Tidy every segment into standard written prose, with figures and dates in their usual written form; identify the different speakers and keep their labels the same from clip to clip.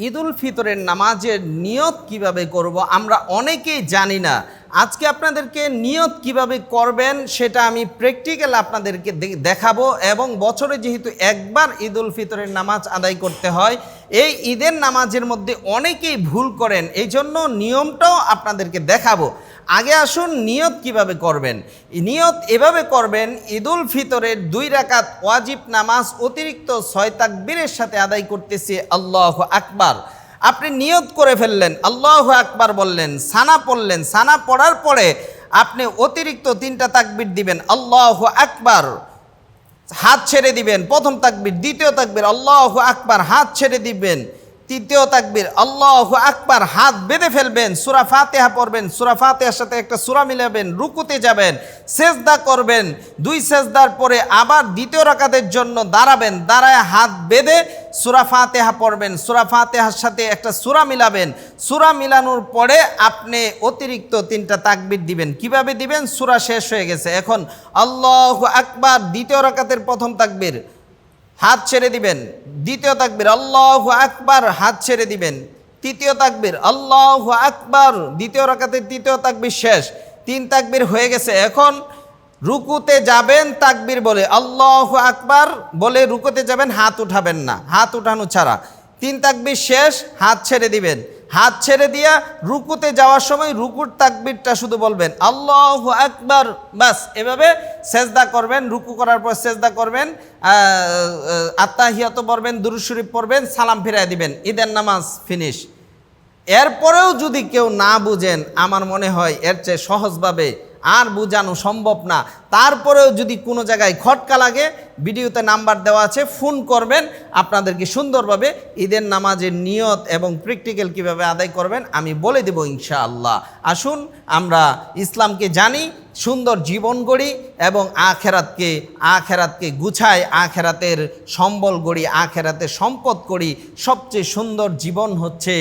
Speaker 1: ঈদুল ফিতরের নামাজের নিয়ত কিভাবে করব আমরা অনেকেই জানি না। আজকে আপনাদেরকে নিয়ত কিভাবে করবেন সেটা আমি প্র্যাকটিক্যাল আপনাদেরকে দেখাবো। এবং বছরে যেহেতু একবার ঈদুল ফিতরের নামাজ আদায় করতে হয়, এই ঈদের নামাজের মধ্যে অনেকেই ভুল করেন, এই জন্য নিয়মটাও আপনাদেরকে দেখাবো। আগে আসুন নিয়ত কিভাবে করবেন। নিয়ত এভাবে করবেন, ঈদুল ফিতরের 2 রাকাত ওয়াজিব নামাজ অতিরিক্ত 6 তাকবীরের সাথে আদায় করতেছি আল্লাহু আকবার। আপনি নিয়ত করে ফেললেন, আল্লাহু আকবার বললেন, সানা পড়লেন, সানা পড়ার পরে আপনি অতিরিক্ত 3টা তাকবীর দিবেন আল্লাহু আকবার, হাত ছেড়ে দিবেন, প্রথম তাকবীর, দ্বিতীয় তাকবীর আল্লাহু আকবার, হাত ছেড়ে দিবেন, তৃতীয় তাকবীর আল্লাহু আকবার, হাত বেঁধে ফেলবেন, সূরা ফাতিহা পড়বেন, সূরা ফাতিহার সাথে একটা সূরা মিলাবেন, রুকুতে যাবেন, সেজদা করবেন, 2 সেজদার পরে আবার দ্বিতীয় রাকাতের জন্য দাঁড়াবেন, দাঁড়ায় হাত বেঁধে সূরা ফাতিহা পড়বেন, সূরা ফাতিহার সাথে একটা সূরা মিলাবেন, সূরা মিলানোর পরে আপনি অতিরিক্ত 3টা তাকবীর দিবেন। কিভাবে দিবেন? সূরা শেষ হয়ে গেছে, এখন আল্লাহু আকবার, দ্বিতীয় রাকাতের প্রথম তাকবীর, হাত ছেড়ে দিবেন, দ্বিতীয় তাকবীর আল্লাহু আকবার, হাত ছেড়ে দিবেন, তৃতীয় তাকবীর আল্লাহু আকবার, দ্বিতীয় রাকাতের তৃতীয় তাকবীর শেষ, 3 তাকবীর হয়ে গেছে। এখন রুকুতে যাবেন তাকবীর বলে, আল্লাহু আকবার বলে রুকুতে যাবেন, হাত উঠাবেন না, হাত উঠানো ছাড়া, 3 তাকবীর শেষ, হাত ছেড়ে দিবেন, হাত ছেড়ে দিয়া রুকুতে যাওয়ার সময় রুকুর তাকবীরটা শুধু বলবেন আল্লাহু আকবার, বাস। এভাবে সেজদা করবেন, রুকু করার পর সেজদা করবেন, আত্তাহিয়াত পড়বেন, দুরূদ শরীফ পড়বেন, সালাম ফিরায় দিবেন, ঈদের নামাজ ফিনিশ। এরপরেও যদি কেউ না বুঝেন, আমার মনে হয় এর চেয়ে সহজভাবে আর বোঝানো সম্ভব না। তারপরেও যদি কোনো জায়গায় খটকা লাগে, ভিডিওতে নাম্বার দেওয়া আছে, ফোন করবেন, আপনাদেরকে সুন্দরভাবে ঈদের নামাজের নিয়ত এবং প্র্যাকটিক্যাল কীভাবে আদায় করবেন আমি বলে দেব ইনশাআল্লাহ। আসুন আমরা ইসলামকে জানি, সুন্দর জীবন গড়ি এবং আখেরাতকে গুছাই, আখেরাতের সম্বল গড়ি, আখেরাতের সম্পদ করি। সবচেয়ে সুন্দর জীবন হচ্ছে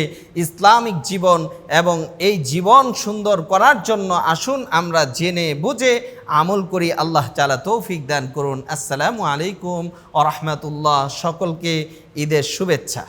Speaker 1: ইসলামিক জীবন, এবং এই জীবন সুন্দর করার জন্য আসুন আমরা জেনে বুঝে আমল করি। আল্লাহ তাআলা তৌফিক দান করুন। আসসালামু আলাইকুম ওয়া রাহমাতুল্লাহ। সকলকে ঈদের শুভেচ্ছা।